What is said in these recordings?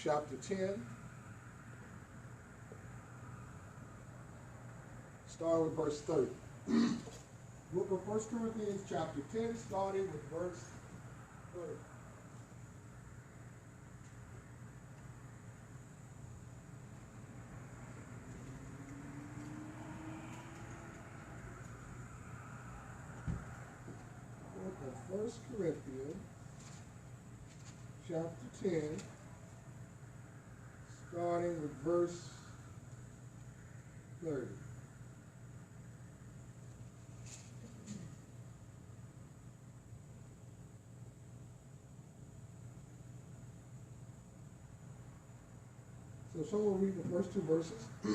chapter 10, starting with verse 30. Book of 1 Corinthians chapter 10, starting with verse 30. Book of 1 Corinthians chapter 10, starting with verse 30. So someone read the first two verses. If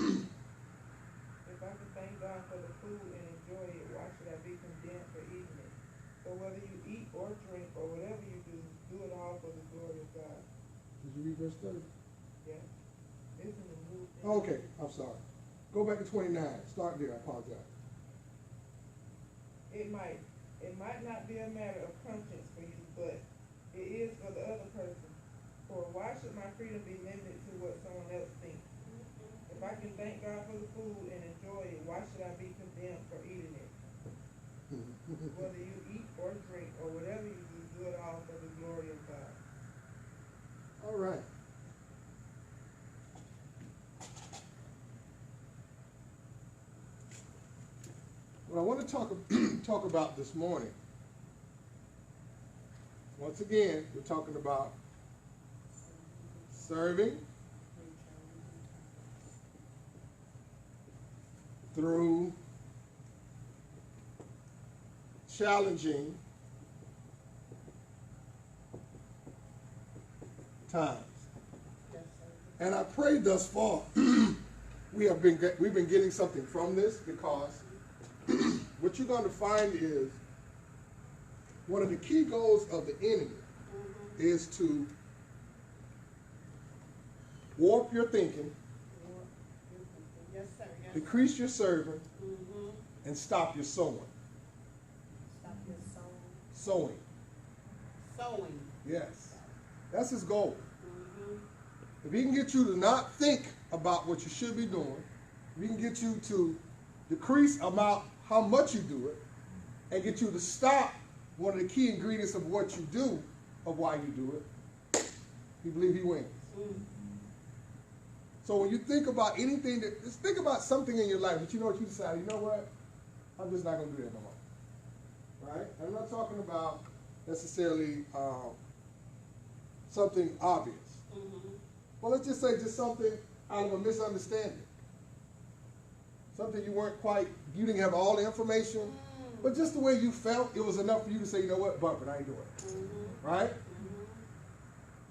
I can thank God for the food and enjoy it, why should I be condemned for eating it? So whether you eat or drink or whatever you do it all for the glory of God. Did you read verse 30? Yeah. It's in the New Okay, I'm sorry. Go back to 29. Start there. I apologize. It might not be a matter of conscience for you, but it is for the other person. For why should my freedom be limited to what someone else thinks? If I can thank God for the food and enjoy it, why should I be condemned for eating it? Whether you eat or drink or whatever you do it all for the glory of God. All right. What I want to talk about this morning, once again, we're talking about serving through challenging times. And I pray thus far we've been getting something from this, because what you're going to find is one of the key goals of the enemy is to warp your thinking, Yes, sir. Yes, decrease your serving, and stop your sowing. Stop your Sowing. sowing. Yes. That's his goal. If he can get you to not think about what you should be doing, if he can get you to decrease about how much you do it, and get you to stop one of the key ingredients of what you do, of why you do it, you believe he wins. So when you think about anything, just think about something in your life that you know what you decide, you know what, I'm just not going to do that no more. Right? I'm not talking about necessarily something obvious. Well, let's just say just something out of a misunderstanding. Something you didn't have all the information, but just the way you felt, it was enough for you to say, you know what, bump it, I ain't doing it. Right?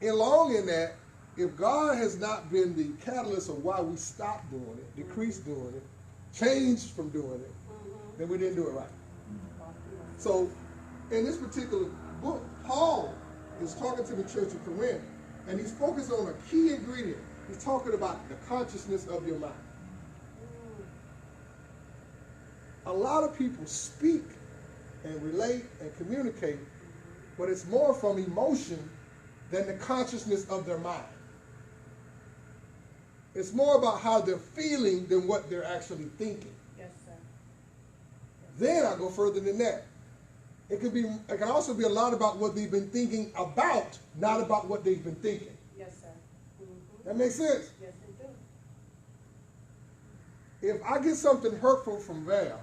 Along in that, if God has not been the catalyst of why we stopped doing it, decreased doing it, changed from doing it, then we didn't do it right. So, in this particular book, Paul is talking to the church of Corinth, and he's focused on a key ingredient. He's talking about the consciousness of your mind. A lot of people speak and relate and communicate, but it's more from emotion than the consciousness of their mind. It's more about how they're feeling than what they're actually thinking. Yes, sir. Then I go further than that. It can also be a lot about what they've been thinking about, not about what they've been thinking. Yes, sir. That makes sense? Yes, it do. If I get something hurtful from Val,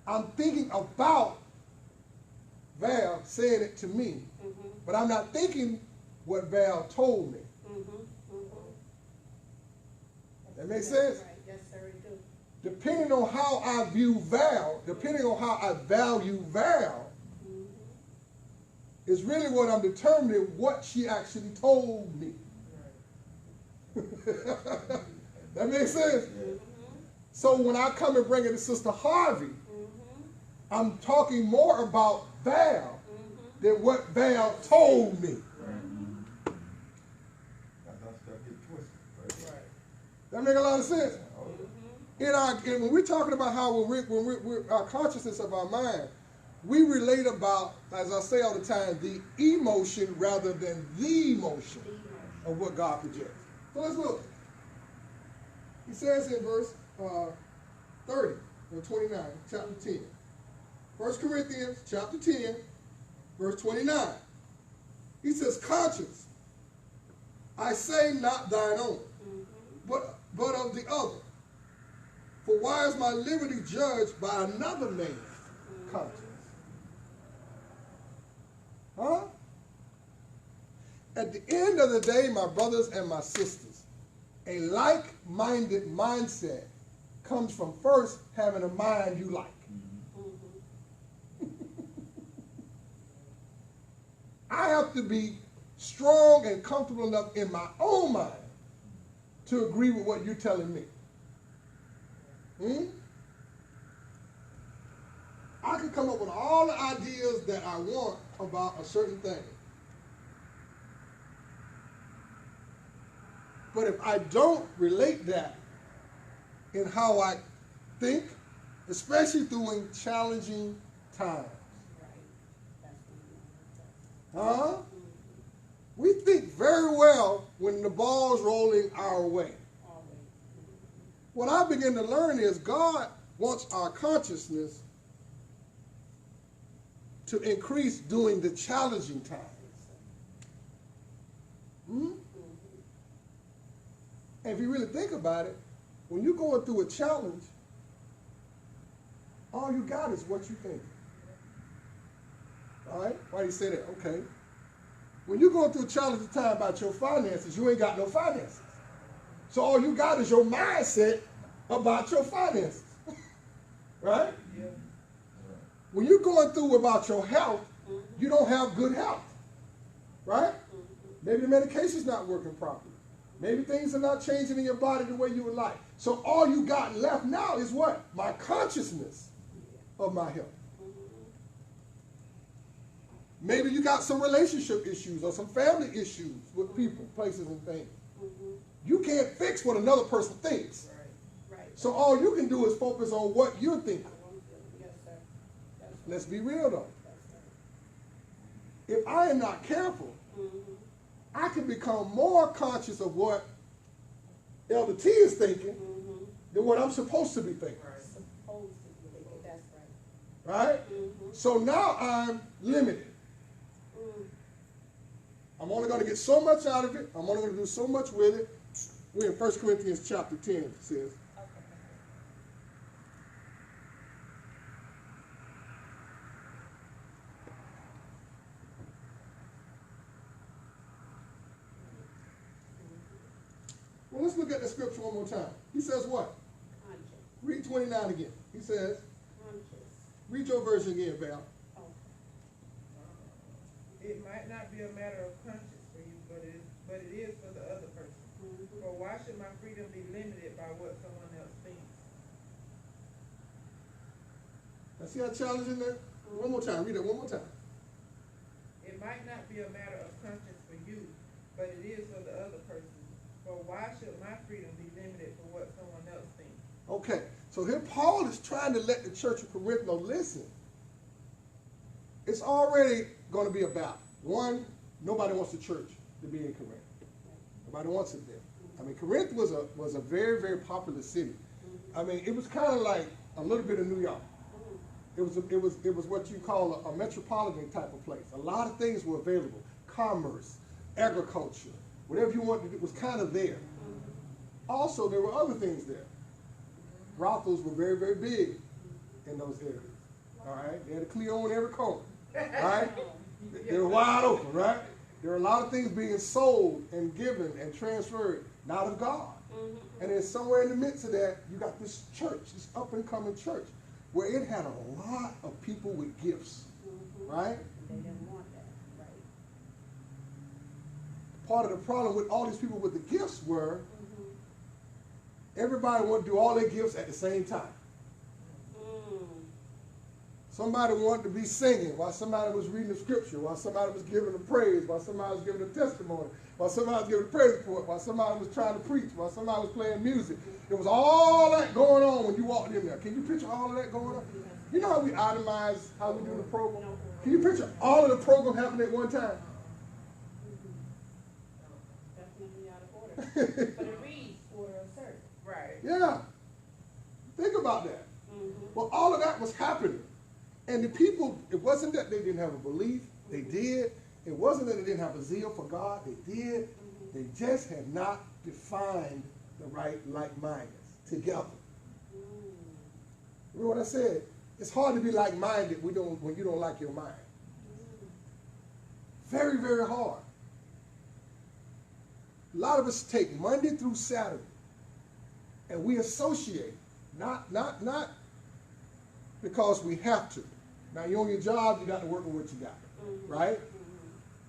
I'm thinking about Val saying it to me, but I'm not thinking what Val told me. That makes sense? Right. Yes, sir, it do. Depending on how I view Val, depending on how I value Val, is really what I'm determining what she actually told me. That makes sense? So when I come and bring it to Sister Harvey, I'm talking more about Val than what Val told me. That make a lot of sense? When we're talking about how when we're our consciousness of our mind, we relate about, as I say all the time, the emotion rather than the emotion of what God projects. So let's look. He says in verse 30 or 29, chapter 10. 1 Corinthians chapter 10, verse 29. He says, conscience, I say not thine own, but of the other. For why is my liberty judged by another man's conscience? Huh? At the end of the day, my brothers and my sisters, a like-minded mindset comes from first having a mind you like. I have to be strong and comfortable enough in my own mind to agree with what you're telling me. I can come up with all the ideas that I want about a certain thing. But if I don't relate that in how I think, especially during challenging times, we think very well when the ball's rolling our way. What I begin to learn is God wants our consciousness to increase during the challenging times. And if you really think about it, when you're going through a challenge, all you got is what you think. All right? Why do you say that? Okay. When you're going through a challenging time about your finances, you ain't got no finances. So all you got is your mindset about your finances. Right? Yeah. When you're going through about your health, you don't have good health. Right? Maybe the medication's not working properly. Maybe things are not changing in your body the way you would like. So all you got left now is what? My consciousness of my health. Maybe you got some relationship issues or some family issues with people, places, and things. You can't fix what another person thinks. So all you can do is focus on what you're thinking. Let's be real though. If I am not careful, I can become more conscious of what Elder T is thinking than what I'm supposed to be thinking. Right? So now I'm limited. I'm only going to get so much out of it. I'm only going to do so much with it. We're in 1 Corinthians chapter 10, it says. Well, let's look at the scripture one more time. He says what? Read 29 again. He says, read your version again, Val. It might not be a matter of conscience for you, but it is for the other person. For why should my freedom be limited by what someone else thinks? Now see how challenging that? One more time. Read it one more time. It might not be a matter of conscience for you, but it is for the other person. For why should my freedom be limited for what someone else thinks? Okay, so here Paul is trying to let the church of Corinth know, listen, it's already going to be about, one, nobody wants the church to be in Corinth. Nobody wants it there. I mean, Corinth was a very, very popular city. I mean, it was kind of like a little bit of New York. It was what you call a metropolitan type of place. A lot of things were available. Commerce, agriculture, whatever you wanted to do was kind of there. Also, there were other things there. Brothels were very, very big in those areas. All right? They had a Cleo in every corner. All right? They were wide open, right? There were a lot of things being sold and given and transferred, not of God. And then somewhere in the midst of that, you got this church, this up-and-coming church, where it had a lot of people with gifts, right? They didn't want that, right? Part of the problem with all these people with the gifts were everybody wanted to do all their gifts at the same time. Somebody wanted to be singing while somebody was reading the scripture, while somebody was giving the praise, while somebody was giving a testimony, while somebody was giving a praise report, while somebody was trying to preach, while somebody was playing music. There was all that going on when you walked in there. Can you picture all of that going on? You know how we itemize how we do the program? Can you picture all of the program happening at one time? Definitely out of order. But it reads order of service. Right. Yeah. Think about that. Mm-hmm. Well, all of that was happening. And the people, it wasn't that they didn't have a belief. They did. It wasn't that they didn't have a zeal for God. They did. They just had not defined the right like-mindedness together. Remember what I said? It's hard to be like-minded when you don't like your mind. Very, very hard. A lot of us take Monday through Saturday and we associate, not because we have to. Now you're on your job, you got to work with what you got, right?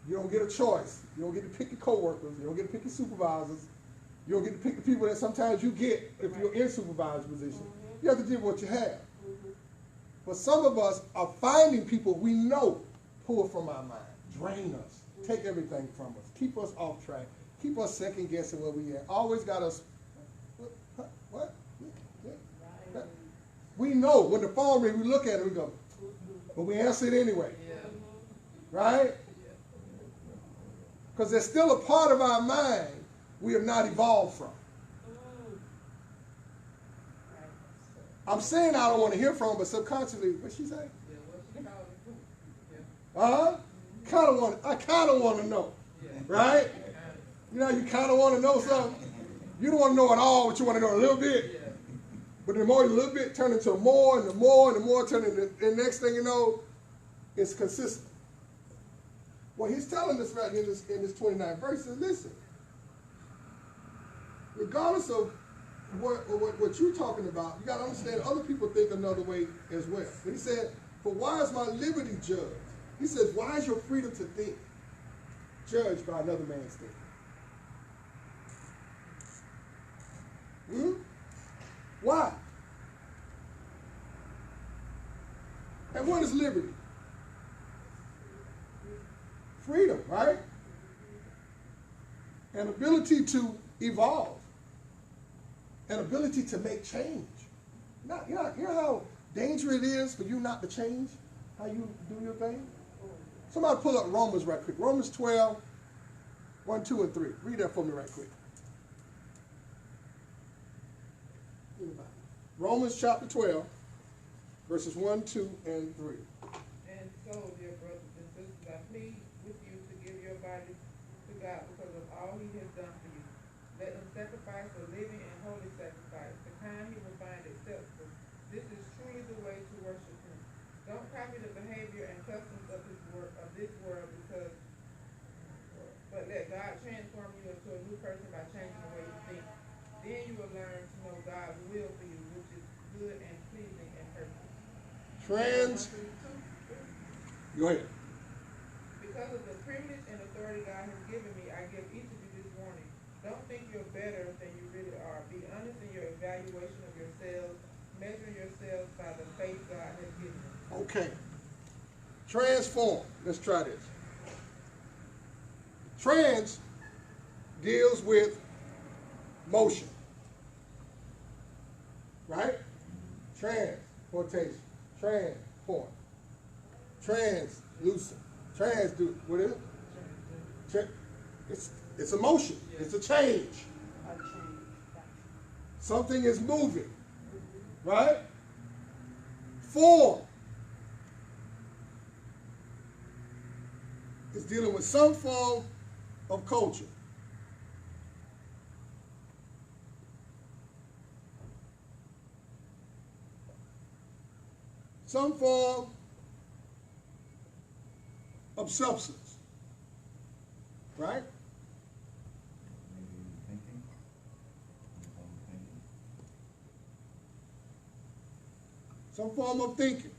You don't get a choice. You don't get to pick your coworkers. You don't get to pick your supervisors. You don't get to pick the people that sometimes you get if you're in supervisor position. You have to deal with what you have. But some of us are finding people we know pull from our mind, drain us, take everything from us, keep us off track, keep us second guessing where we at. Always got us. What? We know when the phone rings, we look at it, we go, but we answer it anyway. Right? Because there's still a part of our mind we have not evolved from. I'm saying I don't want to hear from, but subconsciously, what'd she say? I kind of want to know. Right? You know, you kind of want to know something. You don't want to know it all, but you want to know a little bit. But the more, a little bit turn into more, and the more, and the more turn into, the next thing you know, it's consistent. Well, he's telling us right in this 29th verse, says, listen, regardless of what you're talking about, you got to understand other people think another way as well. But he said, for why is my liberty judged? He says, why is your freedom to think judged by another man's thinking? Why? And what is liberty? Freedom, right? An ability to evolve. An ability to make change. You know how dangerous it is for you not to change how you do your thing? Somebody pull up Romans right quick. Romans 12, 1, 2, and 3. Read that for me right quick. Romans chapter 12, verses 1, 2, and 3. And so, dear brothers and sisters, I plead with you to give your bodies to God because of all he has done for you. Let them sacrifice a living and holy sacrifice, the kind he will find acceptable. This is truly the way to worship him. Don't copy the behavior and customs of this world, but let God transform you into a new person by changing the way you think. Then you will learn to know God's will for you, which is good and pleasing and perfect. Go ahead. Because of the privilege and authority God has given me, I give each of you this warning. Don't think you're better than you really are. Be honest in your evaluation of yourselves. Measure yourselves by the faith God has given you. Okay. Transform. Let's try this. Trans deals with motion. Right? Transportation. Transform. Translucent. Transduce. What is it? It's a motion. It's a change. Something is moving. Right? Form is dealing with some form of culture. Some form of substance. Right? Some form of thinking.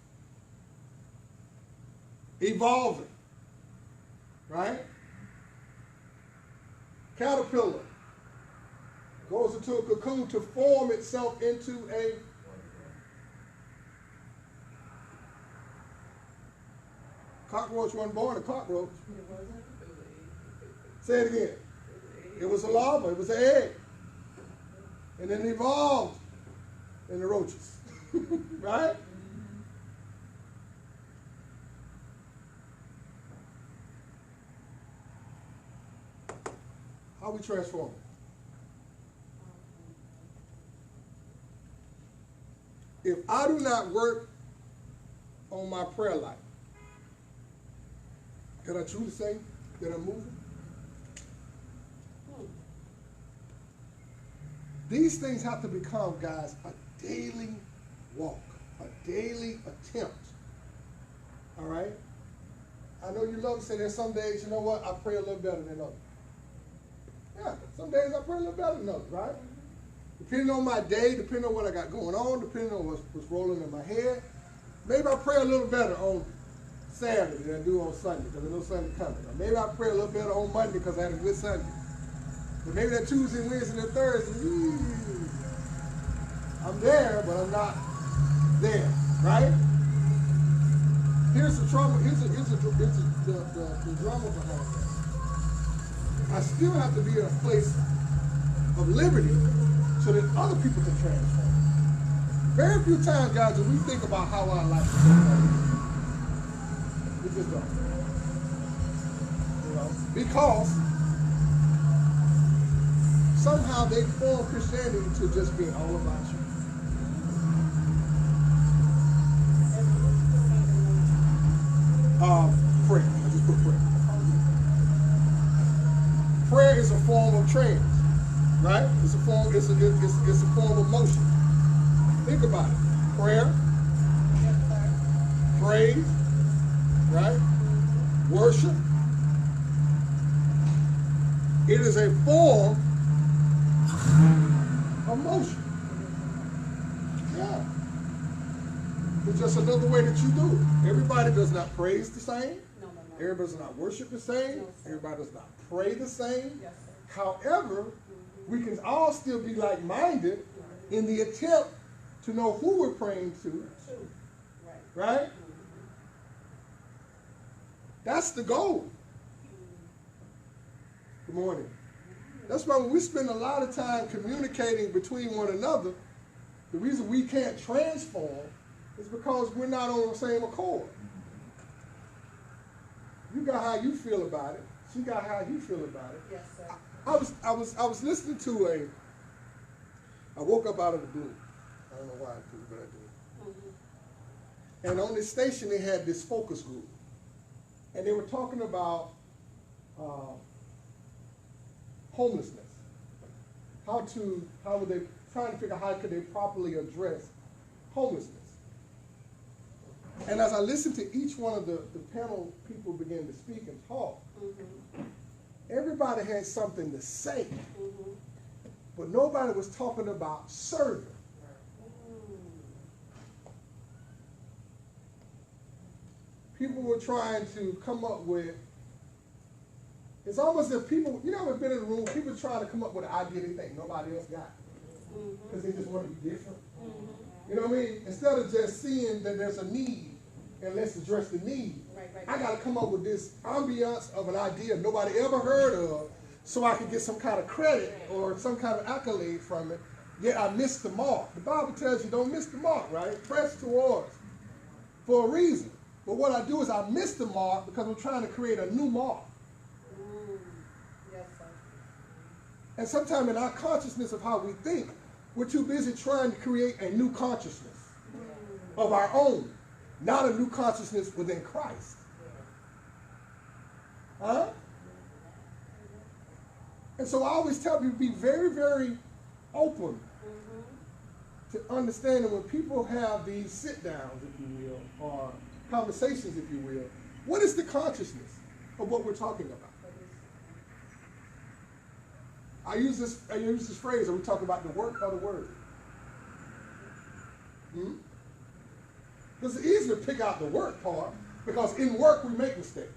Evolving. Right? Caterpillar goes into a cocoon to form itself into a cockroach. Wasn't born a cockroach. Say it again. It was a larva. It was an egg. And then it evolved into roaches. Right? How we transform it? If I do not work on my prayer life, can I truly say that I'm moving? These things have to become, guys, a daily walk, a daily attempt. All right? I know you love to say there's some days, you know what, I pray a little better than others. Yeah, some days I pray a little better than others, right? Depending on my day, depending on what I got going on, depending on what's rolling in my head, maybe I pray a little better on Saturday than I do on Sunday, because I know Sunday coming. Or maybe I pray a little better on Monday because I had a good Sunday. But maybe that Tuesday, Wednesday, and Thursday, I'm there, but I'm not there, right? Here's the trouble. Here's the drama behind that. I still have to be in a place of liberty so that other people can transform. Very few times, guys, when we think about how our life is going, we just don't. You know, because somehow they form Christianity to just be all about you. Prayer. I just put prayer. Prayer is a form of trance, right? It's a form. It's a form of motion. Think about it. Prayer, praise, right? Worship. It is a form of motion. Yeah. It's just another way that you do it. Everybody does not praise the same. No. Everybody does not worship the same. No, sir. Everybody does not pray the same. Yes, sir. However, we can all still be like-minded in the attempt to know who we're praying to, True. Right. right? That's the goal. Good morning. That's why when we spend a lot of time communicating between one another, the reason we can't transform is because we're not on the same accord. You got how you feel about it. She got how you feel about it. Yes, sir. I was listening to I woke up out of the blue. I don't know why I do, but I do. And on this station they had this focus group. And they were talking about homelessness. How were they trying to figure out how could they properly address homelessness. And as I listened to each one of the panel people begin to speak and talk, everybody had something to say, but nobody was talking about serving. People were trying to come up with, it's almost as if people, you know, have been in a room, people trying to come up with an idea they think nobody else got. Because they just want to be different. You know what I mean? Instead of just seeing that there's a need, and let's address the need. I got to come up with this ambiance of an idea nobody ever heard of so I can get some kind of credit or some kind of accolade from it, yet I missed the mark. The Bible tells you don't miss the mark, right? Press towards for a reason. But what I do is I miss the mark because I'm trying to create a new mark. Yes, sir. And sometimes in our consciousness of how we think, we're too busy trying to create a new consciousness of our own, not a new consciousness within Christ. Huh? And so I always tell people, be very, very open to understanding when people have these sit-downs, if you will, or conversations, if you will, what is the consciousness of what we're talking about? I use this phrase, are we talking about the work or the word? Because it's easy to pick out the work part, because in work we make mistakes,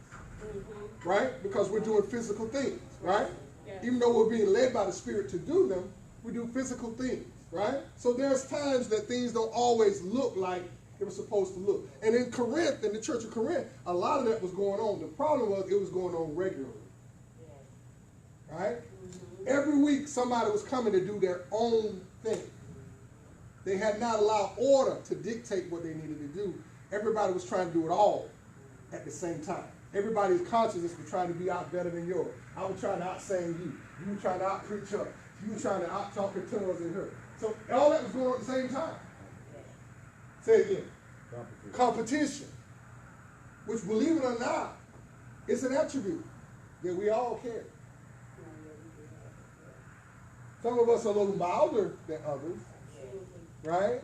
right? Because we're doing physical things, right? Yes. Even though we're being led by the Spirit to do them, we do physical things, right? So there's times that things don't always look like it was supposed to look. And in Corinth, in the church of Corinth, a lot of that was going on. The problem was it was going on regularly, right? Every week somebody was coming to do their own thing. They had not allowed order to dictate what they needed to do. Everybody was trying to do it all at the same time. everybody's consciousness was trying to be out better than yours. I was trying to out-sing you. You were trying to out-preach her. You were trying to out-talk in tongues in her. So all that was going on at the same time. Say it again. Competition. Which, believe it or not, is an attribute that we all carry. Some of us are a little milder than others, right?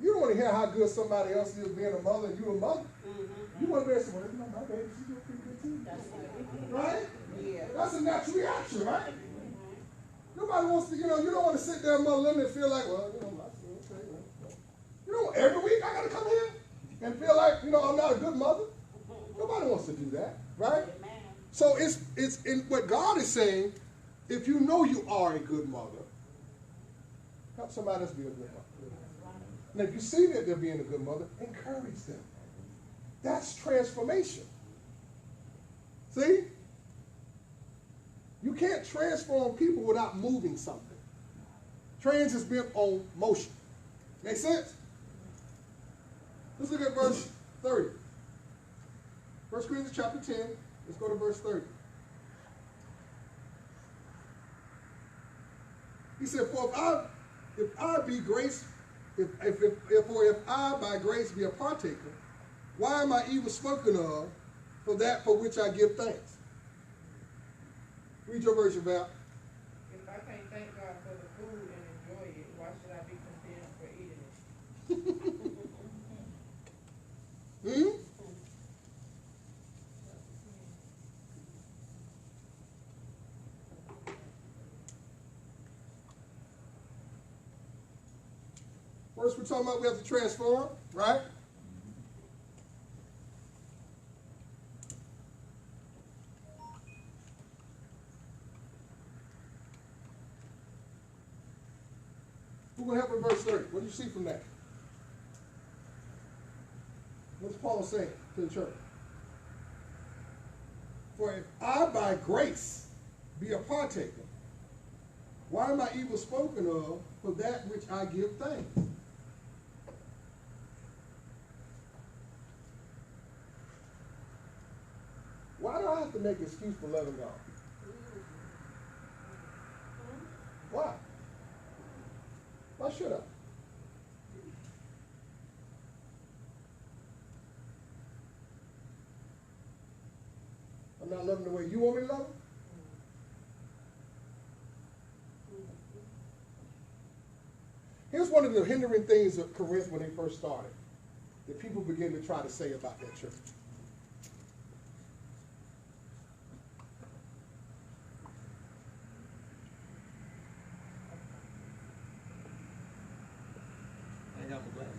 You don't want to hear how good somebody else is being a mother and you a mother. You want to be able to say, well, my baby, she's doing pretty good too. Right? Yeah. That's a natural reaction, right? Nobody wants to, you don't want to sit there and mother them and feel like, well, I feel okay. Every week I got to come here and feel like, I'm not a good mother. Nobody wants to do that, right? So it's in what God is saying, if you know you are a good mother, help somebody else be a good mother. And if you see that they're being a good mother, encourage them. That's transformation. See? You can't transform people without moving something. Trans is built on motion. Make sense? Let's look at verse 30. 1 Corinthians chapter 10. Let's go to verse 30. He said, for if I be grace, if I by grace be a partaker, why am I even spoken of for that for which I give thanks? Read your version, Val. If I can't thank God for the food and enjoy it, why should I be content for eating it? Hmm? First, we're talking about we have to transform, right? Who will help with verse 30? What do you see from that? What's Paul saying to the church? For if I by grace be a partaker, why am I even spoken of for that which I give thanks? Why do I have to make an excuse for loving God? Why? Why should I? I'm not loving the way you want me to love him? Here's one of the hindering things of Corinth when they first started, that people begin to try to say about that church.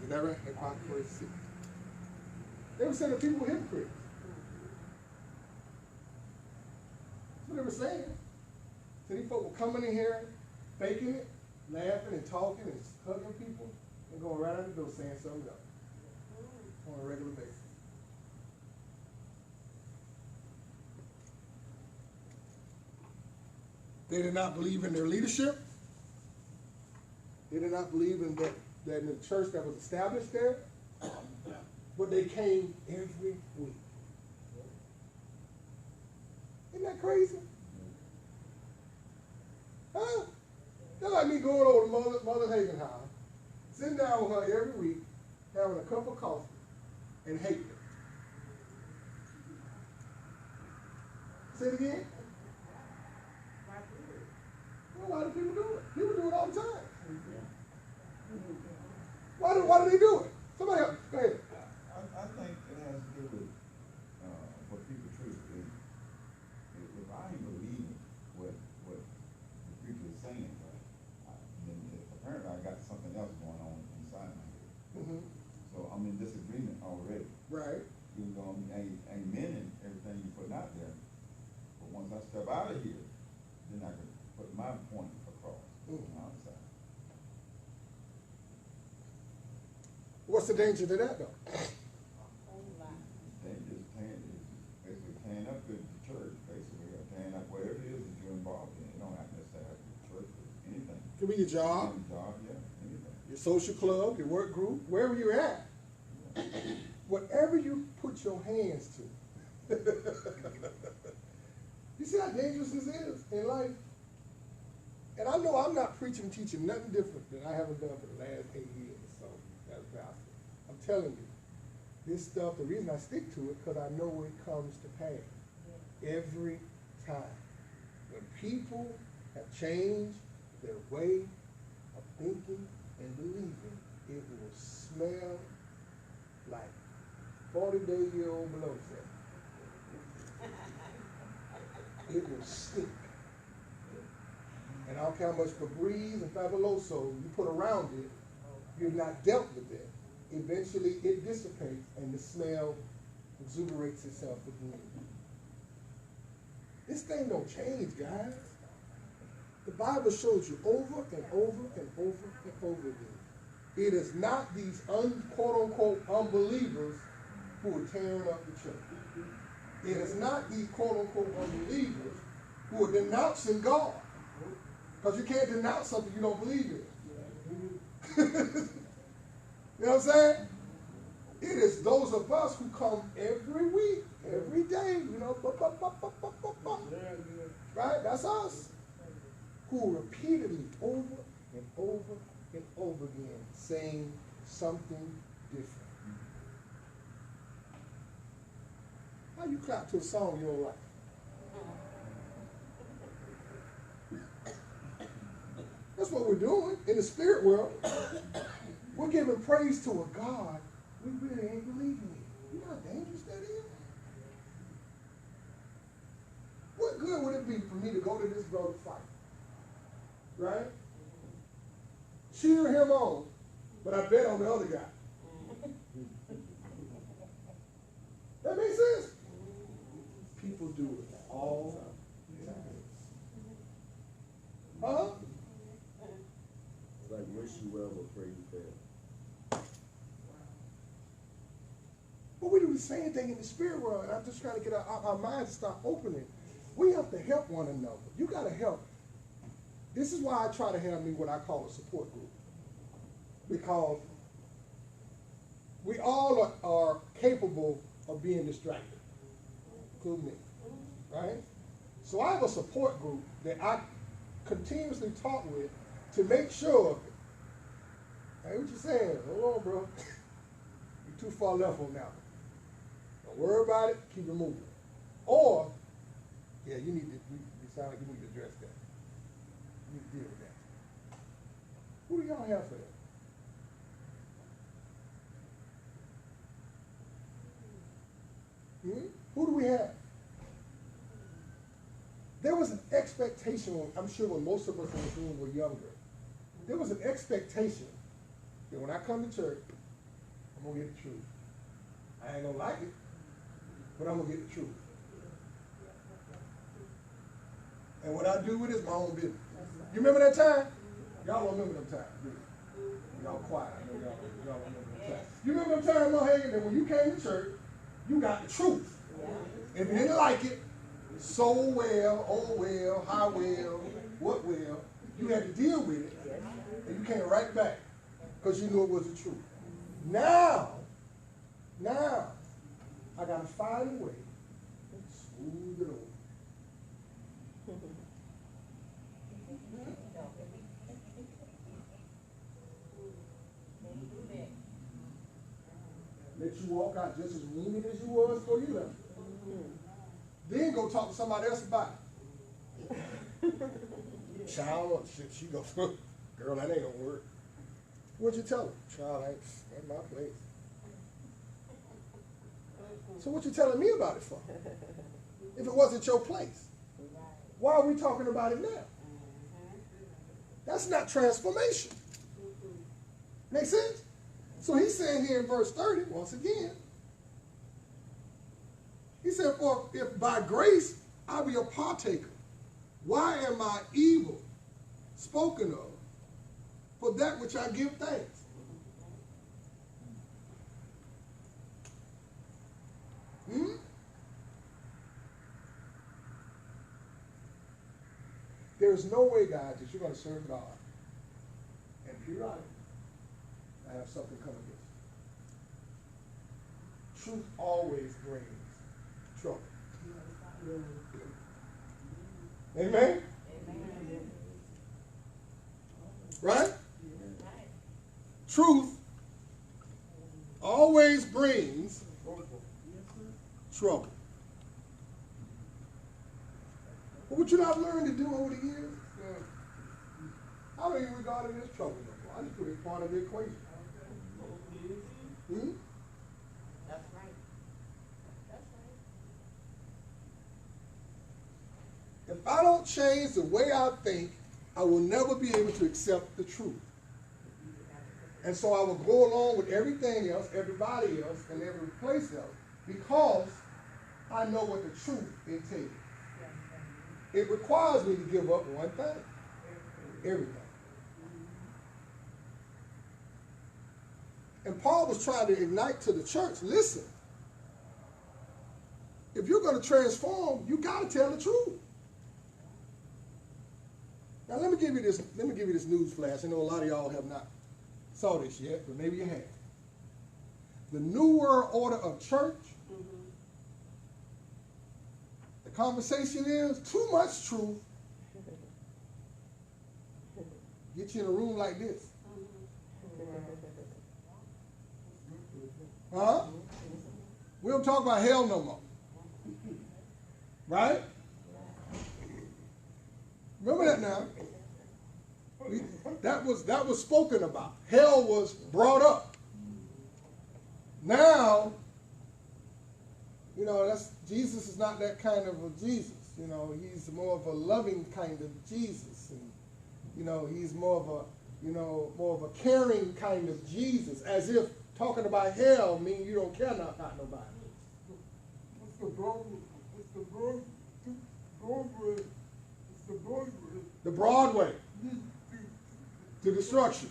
Is that right? Hypocrisy. They were saying that people were hypocrites. That's what they were saying. So these folk were coming in here, faking it, laughing and talking and hugging people, and going right out the door saying something else on a regular basis. They did not believe in their leadership. They did not believe in that in the church that was established there, but they came every week. Isn't that crazy? Huh? They're like me going over to Mother Hagen house, sitting down with her every week, having a cup of coffee, and hating her. Say it again. Well, why do people do it? People do it all the time. Why do they do it? Somebody else, go ahead. I think it has to do with what people truly believe. If I ain't believing what the preacher is saying, right, then apparently I got something else going on inside my head. Mm-hmm. So I'm in disagreement already. Right. Even though I'm amen in everything you're putting out there. But once I step out of here, then I can put my point across on the outside. What's the danger to that, though? They just basically tearing up the church, basically, or tearing up whatever it is that you're involved in. It don't have to necessarily have to be church or anything. It could be your job, Any job, yeah, anything. your social club, your work group, wherever you're at. whatever you put your hands to. You see how dangerous this is in life? And I know I'm not preaching and teaching nothing different than I haven't done for the last 8 years or so as a pastor. I'm telling you, this stuff, the reason I stick to it, because I know it comes to pass every time. When people have changed their way of thinking and believing, it will smell like 40-day-old below set. It will stink. And I don't care how much Febreze and Fabuloso you put around it, you've not dealt with it. Eventually it dissipates and the smell exuberates itself again. This thing don't change, guys. The Bible shows you over and over and over and over again. It is not these quote-unquote unbelievers who are tearing up the church. It is not these quote-unquote unbelievers who are denouncing God. Because you can't denounce something you don't believe in. You know what I'm saying? It is those of us who come every week, every day, you know, right? That's us. Who repeatedly, over and over and over again, saying something different. How you clap to a song you don't like? That's what we're doing in the spirit world. We're giving praise to a God we really ain't believing in. You know how dangerous that is? What good would it be for me to go to this brother fight? Right? Cheer him on, but I bet on the other guy. That makes sense? People do it all the time. Huh? It's like wish you well, but pray you fail. But we do the same thing in the spirit world, and I'm just trying to get our minds to start opening. We have to help one another. You got to help. This is why I try to have me what I call a support group. Because we all are capable of being distracted, including me, right? So I have a support group that I continuously talk with to make sure, hey, what you saying? Hold on, bro. You're too far left on that one. Don't worry about it, keep it moving. Or, yeah, you sound like you need to address that. You need to deal with that. Who do y'all have for that? Who do we have? There was an expectation, I'm sure when most of us in this room were younger, there was an expectation that when I come to church, I'm going to get the truth. I ain't going to like it, but I'm going to get the truth. And what I do with it is my own business. You remember that time? Y'all don't remember them times, do you? Y'all quiet. I know y'all remember them times. You remember them times, Mohagan, that when you came to church, you got the truth. If you didn't like it, so well, oh well, how well, what well, you had to deal with it, and you came right back because you knew it was the truth. Now, I got to find a way to smooth it over. Let you walk out just as mean as you was before you left. Then go talk to somebody else about it. Child, she goes, girl, that ain't gonna work. What'd you tell her? Child, ain't my place. So what you telling me about it for? If it wasn't your place, why are we talking about it now? That's not transformation. Make sense? So he's saying here in verse 30, once again, he said, for if by grace I be a partaker, why am I evil spoken of for that which I give thanks? There's no way, guys, that you're going to serve God and periodically have something come against truth always brings trouble. Amen? Amen. Right? Right. Truth always brings trouble. But what you not learned to do over the years, I don't even regard it as trouble no more. I just put it as part of the equation. Hmm? That's right. That's right. If I don't change the way I think, I will never be able to accept the truth. And so I will go along with everything else, everybody else, and every place else, because I know what the truth entails. It requires me to give up one thing. Everything. And Paul was trying to ignite to the church, listen, if you're going to transform, you got to tell the truth. Now let me give you this news flash. I know a lot of y'all have not saw this yet, but maybe you have. The New World Order of Church, the conversation is too much truth. Get you in a room like this. Huh? We don't talk about hell no more. Right? Remember that now. That was spoken about. Hell was brought up. Now, Jesus is not that kind of a Jesus. He's more of a loving kind of Jesus, and he's more of a caring kind of Jesus. As if talking about hell means you don't care about nobody. It's the Broadway. The Broadway to destruction.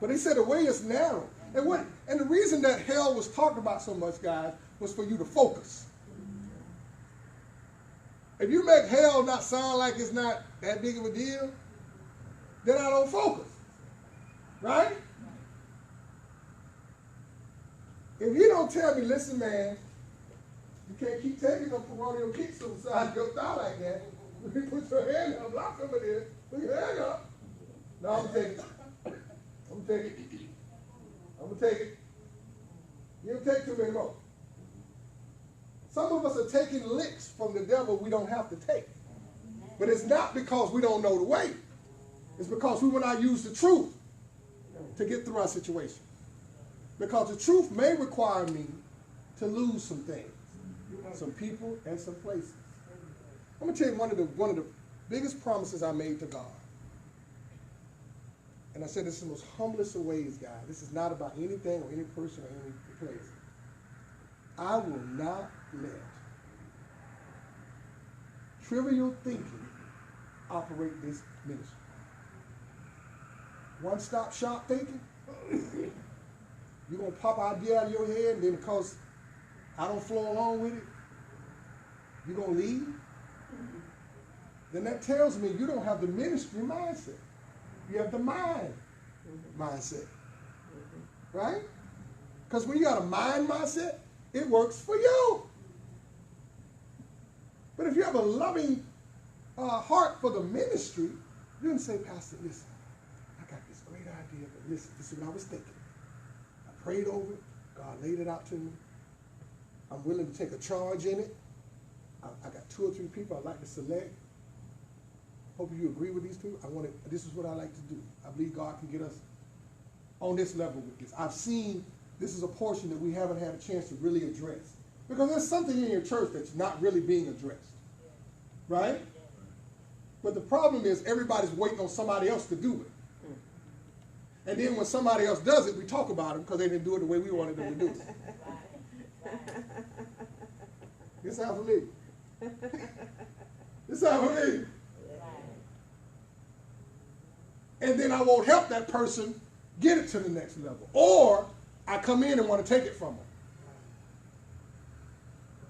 But he said the way is narrow. And the reason that hell was talked about so much, guys, was for you to focus. If you make hell not sound like it's not that big of a deal, then I don't focus. Right? If you don't tell me, listen, man, you can't keep taking them coronial kicks to the side of your thigh like that. You put your hand up, block some of this, put your hand up. No, I'm going to take it. I'm going to take it. I'm going to take it. You don't take too many more. Some of us are taking licks from the devil we don't have to take. But it's not because we don't know the way. It's because we will not use the truth to get through our situation. Because the truth may require me to lose some things, some people and some places. I'm going to tell you one of the biggest promises I made to God. And I said this in the most humblest of ways, guys. This is not about anything or any person or any place. I will not let trivial thinking operate this ministry. One-stop shop thinking. You're going to pop an idea out of your head, and then because I don't flow along with it, you're going to leave? Then that tells me you don't have the ministry mindset. You have the mind mindset. Right? Because when you got a mind mindset, it works for you. But if you have a loving heart for the ministry, you can say, Pastor, listen, I got this great idea, but listen, this is what I was thinking. I prayed over it. God laid it out to me. I'm willing to take a charge in it. I got 2 or 3 people I'd like to select. Hope you agree with these people. This is what I like to do. I believe God can get us on this level with this. I've seen this is a portion that we haven't had a chance to really address. Because there's something in your church that's not really being addressed. Right? But the problem is everybody's waiting on somebody else to do it. And then when somebody else does it, we talk about it because they didn't do it the way we wanted them to do it. This sounds familiar. This sounds familiar. And then I won't help that person get it to the next level. Or I come in and want to take it from them.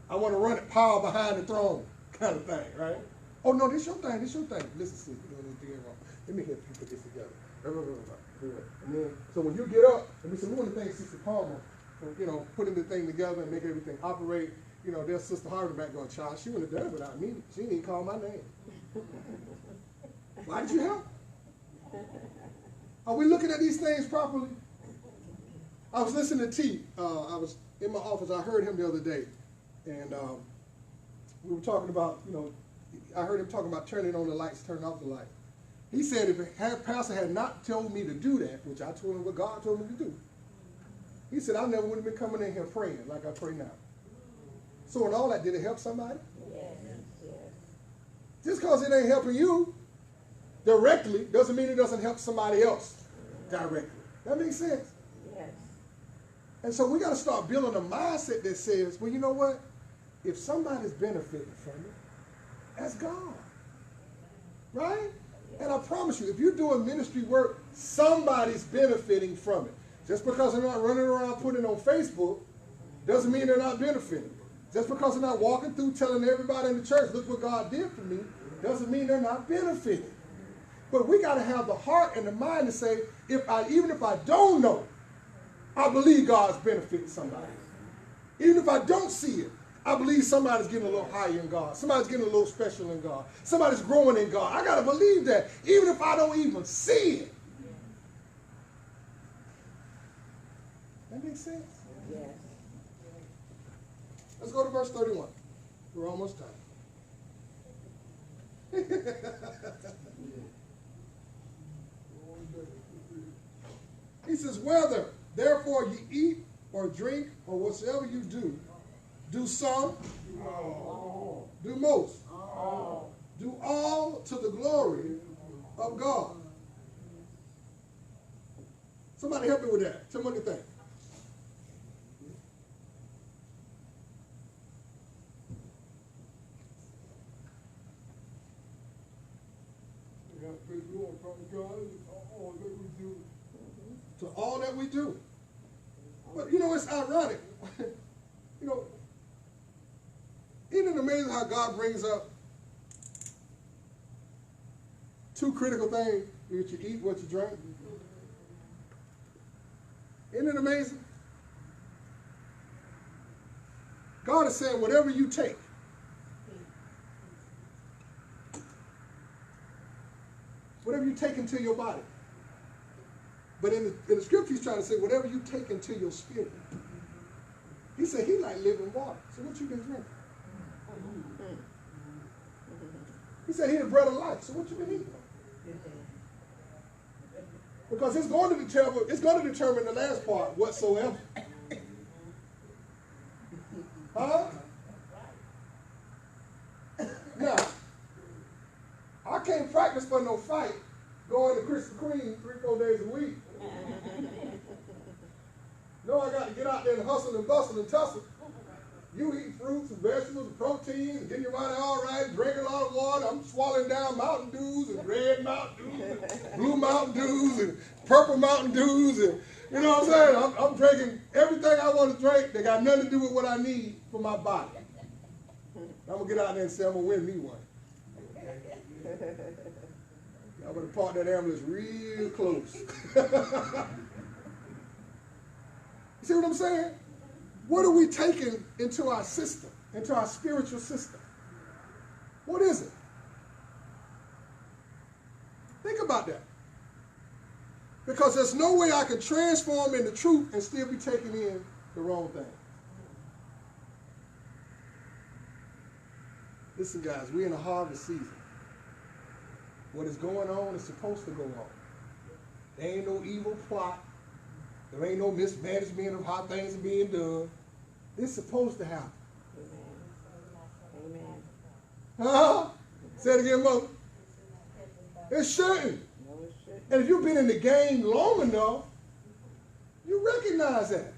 I want to run it power behind the throne kind of thing, right? Oh, no, this your thing, this your thing. Listen, see, you're doing anything wrong. Let me help you put this together. And then, so when you get up, and we say, one of the things Sister Palmer putting the thing together and making everything operate. There's Sister Harvey back going, child, she wouldn't have done it without me. She didn't even call my name. Why did you help? Are we looking at these things properly? I was listening to T. I was in my office. I heard him the other day. And we were talking about, I heard him talking about turning on the lights, turning off the lights. He said if a pastor had not told me to do that, which I told him what God told me to do, he said I never would have been coming in here praying like I pray now. So in all that, did it help somebody? Yes, yes. Just because it ain't helping you directly doesn't mean it doesn't help somebody else directly. That makes sense? Yes. And so we got to start building a mindset that says, well, you know what? If somebody's benefiting from it, that's God. Right? And I promise you, if you're doing ministry work, somebody's benefiting from it. Just because they're not running around putting it on Facebook doesn't mean they're not benefiting. Just because they're not walking through telling everybody in the church, look what God did for me, doesn't mean they're not benefiting. But we got to have the heart and the mind to say, even if I don't know, I believe God's benefiting somebody. Even if I don't see it, I believe somebody's getting a little higher in God. Somebody's getting a little special in God. Somebody's growing in God. I got to believe that, even if I don't even see it. That makes sense? Yes. Let's go to verse 31. We're almost done. He says, whether therefore you eat or drink or whatsoever you do some, do most, do all to the glory of God. Somebody help me with that. Tell me what you think. We have to praise the Lord from God, all that we do. To all that we do. But it's ironic. Isn't it amazing how God brings up two critical things, what you eat, what you drink? Isn't it amazing? God is saying whatever you take, whatever you take into your body. But in the scripture, he's trying to say whatever you take into your spirit. He said he like living water. So what you been drinking? He said he the bread of life. So what you been eating? Because it's going to determine the last part, whatsoever. Huh? Now, I can't practice for no fight going to Krispy Kreme 3-4 days a week. No, I got to get out there and hustle and bustle and tussle. You eat fruits and vegetables and proteins and getting your body all right, drinking a lot of water. I'm swallowing down Mountain Dews and red Mountain Dews and blue Mountain Dews and purple Mountain Dews. And you know what I'm saying? I'm drinking everything I want to drink that got nothing to do with what I need for my body. I'm going to get out there and say I'm going to win me one. I'm going to park that ambulance real close. You see what I'm saying? What are we taking into our system, into our spiritual system? What is it? Think about that. Because there's no way I can transform into truth and still be taking in the wrong thing. Listen, guys, we're in a harvest season. What is going on is supposed to go on. There ain't no evil plot. There ain't no mismanagement of how things are being done. It's supposed to happen. Amen. Huh? Say it again, Mother. It shouldn't. No, it shouldn't. And if you've been in the game long enough, you recognize that.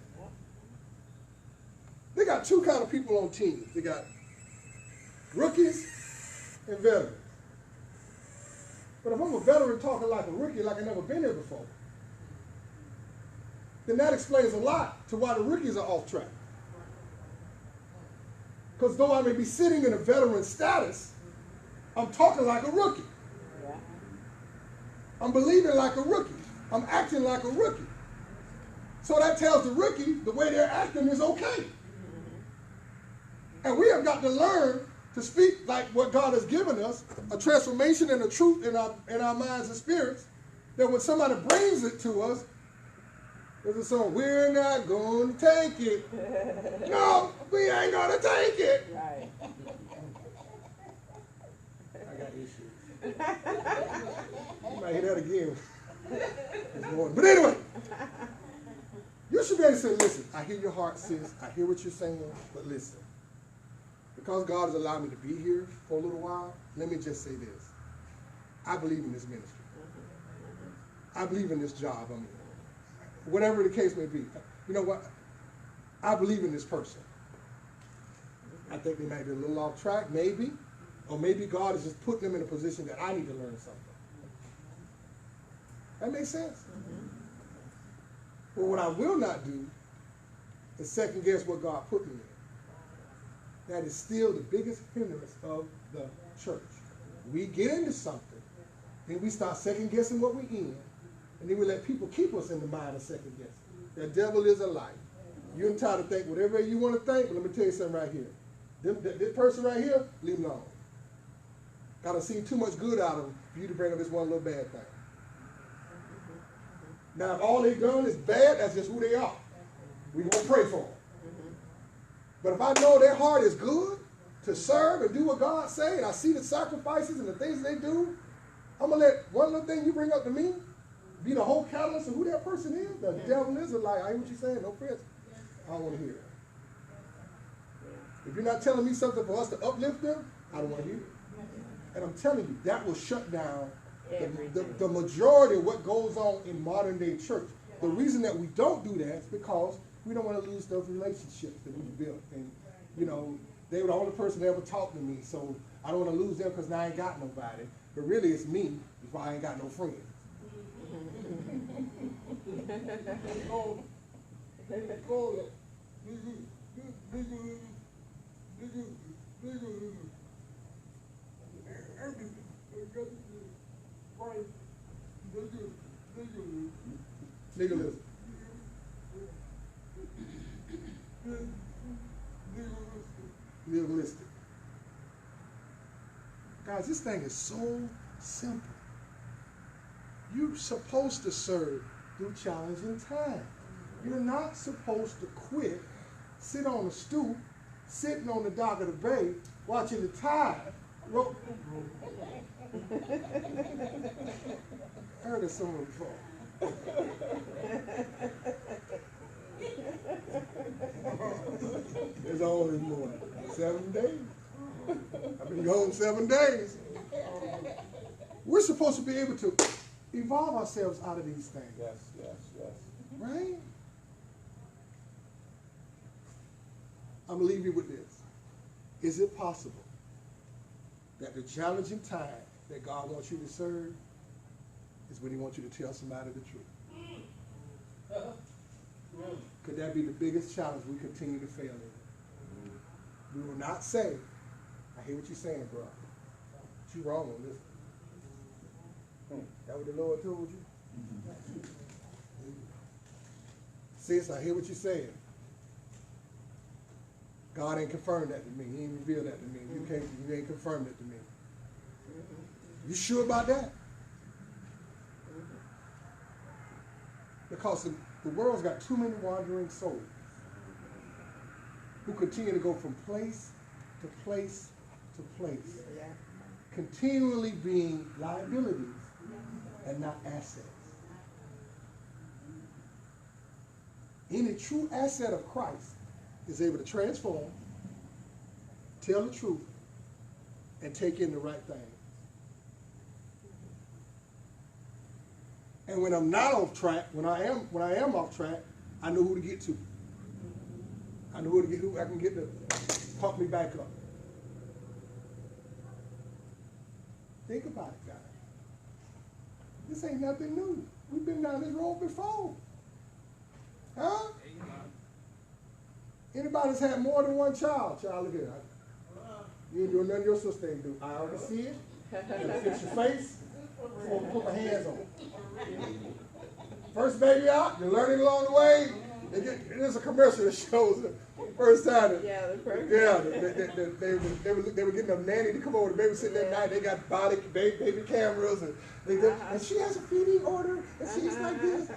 They got two kind of people on teams. They got rookies and veterans. But if I'm a veteran talking like a rookie, like I've never been here before, then that explains a lot to why the rookies are off track. Because though I may be sitting in a veteran status, I'm talking like a rookie. Yeah. I'm believing like a rookie. I'm acting like a rookie. So that tells the rookie the way they're acting is okay. And we have got to learn to speak like what God has given us, a transformation and a truth in our minds and spirits, that when somebody brings it to us, there's a song, we're not going to take it. No, we ain't going to take it. Right. I got issues. You might hear that again this morning. But anyway, you should be able to say, listen, I hear your heart, sis. I hear what you're saying, but listen. Because God has allowed me to be here for a little while, let me just say this. I believe in this ministry. I believe in this job I'm in. Whatever the case may be. You know what? I believe in this person. I think they might be a little off track, maybe. Or maybe God is just putting them in a position that I need to learn something. That makes sense? But what I will not do is second guess what God put me in. That is still the biggest hindrance of the church. We get into something, then we start second guessing what we're in, and then we let people keep us in the mind of second guessing. The devil is a lie. You're entitled to think whatever you want to think, but let me tell you something right here. This person right here, leave him alone. Gotta see too much good out of them for you to bring up this one little bad thing. Now, if all they've done is bad, that's just who they are. We gonna pray for them. But if I know their heart is good to serve and do what God say, and I see the sacrifices and the things they do, I'm going to let one little thing you bring up to me be the whole catalyst of who that person is. The devil is a lie. I hear what you're saying. No offense. I don't want to hear it. If you're not telling me something for us to uplift them, I don't want to hear it. And I'm telling you, that will shut down the majority of what goes on in modern day church. The reason that we don't do that is because we don't want to lose those relationships that we built. And, you know, they were the only person that ever talked to me, so I don't want to lose them because now I ain't got nobody. But really, it's me if I ain't got no friends. Legalism. Legalistic. Guys, this thing is so simple. You're supposed to serve through challenging times. You're not supposed to quit, sit on a stoop, sitting on the dock of the bay, watching the tide roll. I heard of someone before. It's only more 7 days. I've been gone 7 days. We're supposed to be able to evolve ourselves out of these things. Yes, yes, yes. Right? I'm going to leave you with this. Is it possible that the challenging time that God wants you to serve is when he wants you to tell somebody the truth? Could that be the biggest challenge we continue to fail in? We will not say, I hear what you're saying, bro. But you're wrong on this. That what the Lord told you? Sis, I hear what you're saying. God ain't confirmed that to me. He ain't revealed that to me. You ain't confirmed it to me. You sure about that? Because the world's got too many wandering souls who continue to go from place to place to place, continually being liabilities and not assets. Any true asset of Christ is able to transform, tell the truth, and take in the right thing. And when I'm not off track, when I am off track, I know who to get to. I know who I can get to pump me back up. Think about it, guys. This ain't nothing new. We've been down this road before. Huh? Anybody's had more than one child? Child, look here. You ain't doing nothing your sister ain't do. I already see it. You gotta fix your face before we put my hands on it. First baby out, you're learning along the way. There's a commercial that shows the first time. Yeah, the first. Yeah, they were getting a nanny to come over to babysit that night. They got baby cameras, and and she has a feeding order, and she's like this.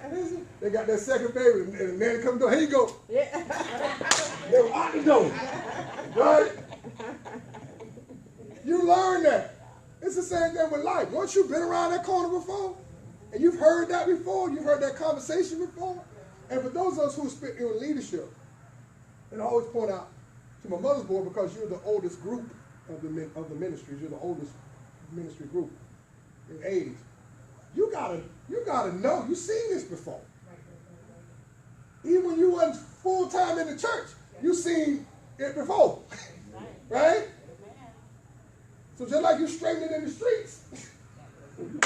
They got that second baby, and the nanny comes door. Here you go. Yeah. They were out the door. Right? You learn that. It's the same thing with life. Once you've been around that corner before, and you've heard that before, you've heard that conversation before, and for those of us who spent in leadership, and I always point out to my mother's board, because you're the oldest group of the ministries, you're the oldest ministry group in age. You gotta know. You've seen this before. Even when you wasn't full time in the church, you seen it before, right? So just like you straighten it in the streets, you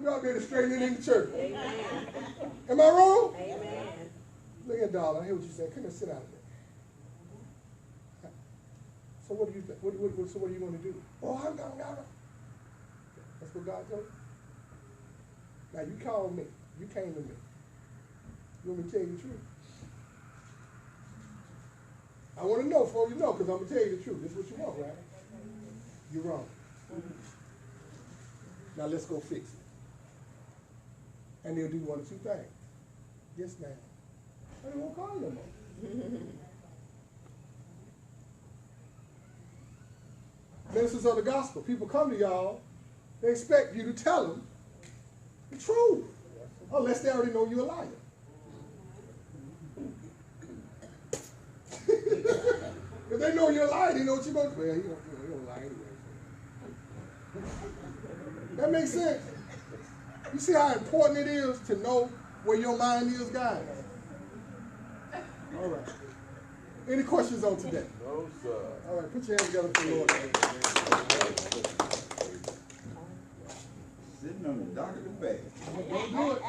ought to be able to straighten it in the church. Amen. Am I wrong? Amen. Look at Darla. I hear what you said. Come here, sit down there. So what do you think? So what are you going to do? Oh, I'm going to. That's what God told you. Now you called me. You came to me. You want me to tell you the truth? I want to know before you know, because I'm going to tell you the truth. This is what you want, right? You're wrong. Now let's go fix it. And they'll do one of two things. Yes, ma'am. They won't call you no more. Ministers of the gospel, people come to y'all, they expect you to tell them the truth, unless they already know you're a liar. If they know you're a liar, they know what you're going to do. Well, you don't lie anyway. That makes sense. You see how important it is to know where your mind is, guys? All right. Any questions on today? No, sir. All right, put your hands together for the Lord. Sitting on the dock of the bay. Don't do it.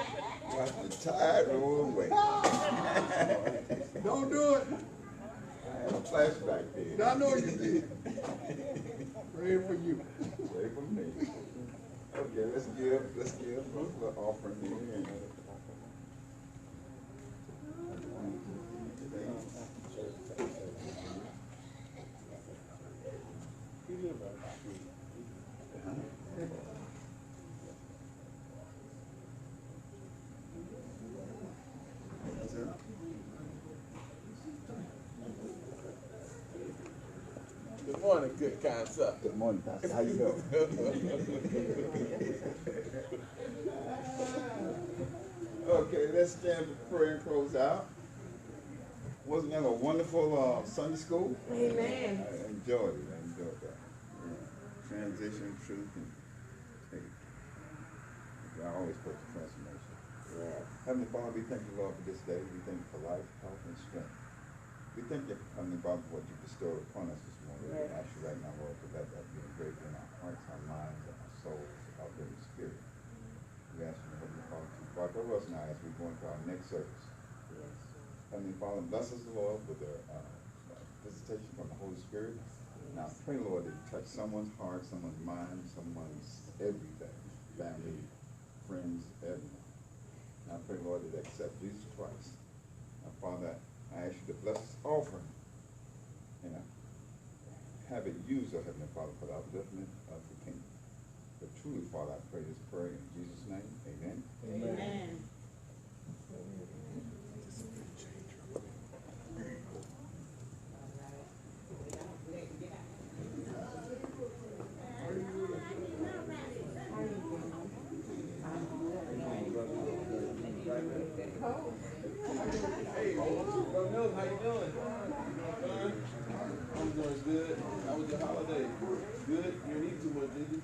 Watch the tide roll away. Don't do it. I had a flashback there. I know you did. Praying for you. Pray for me. Okay, let's give a little offering here. Good morning, good kind sir. Good morning, Pastor. How you doing? Okay, let's stand for prayer and close out. Wasn't that a wonderful Sunday school? Amen. I enjoyed it. I enjoyed that. Yeah. Transition, truth, and faith. I always put the transformation. Yes. Heavenly Father, we thank you, Lord, for this day. We thank you for life, health, and strength. We thank you, Heavenly Father, for what you bestowed upon us this morning. Yes. We ask you right now, Lord, to let that be engraved in our hearts, our minds, and our souls, our very spirit. We ask you, Heavenly Father, to watch over us now as we go into our next service. Yes. Heavenly Father, bless us, Lord, with the visitation from the Holy Spirit. Now I pray, Lord, that you touch someone's heart, someone's mind, someone's everything, family, friends, everyone. Now I pray, Lord, that they accept Jesus Christ. Now, Father, I ask you to bless this offering and have it used, oh Heavenly Father, for the upliftment of the kingdom. But truly, Father, I pray this prayer in Jesus' name. Amen. Amen. Hey, Brother Mills, how you doing? I'm doing good. How was your holiday? Good? You didn't eat too much, did you?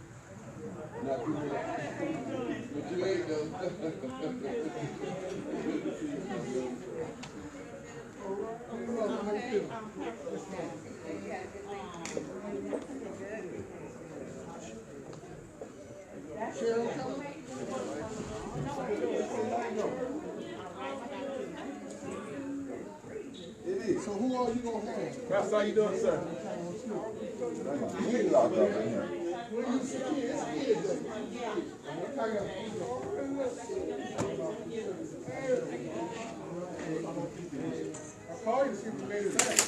Not too much. But you ate though. Good to see you. Cheryl coming? It is. So who are you going to have? Pastor, how you doing, sir? We locked up in here. Where you see kids? Kids. I got I'll call you to see if you made it back.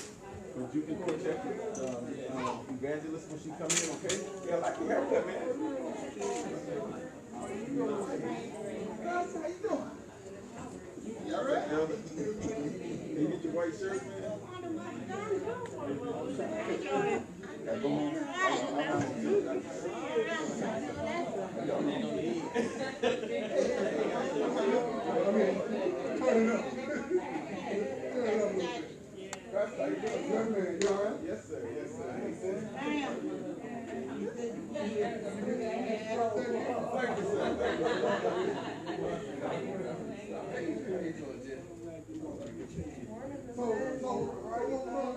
But you can go check Evangelist when she come in, okay? Yeah, I like your haircut, man. Guys, how you doing? You all right, Elder? You get your white shirt, man? Gotta go home. Turn it up. Turn it up a little bit. That's how you doing? Good man, you all right? Yes, sir. Yes, sir. Hey, sis. Thank you, sir. Thank you. So, right on,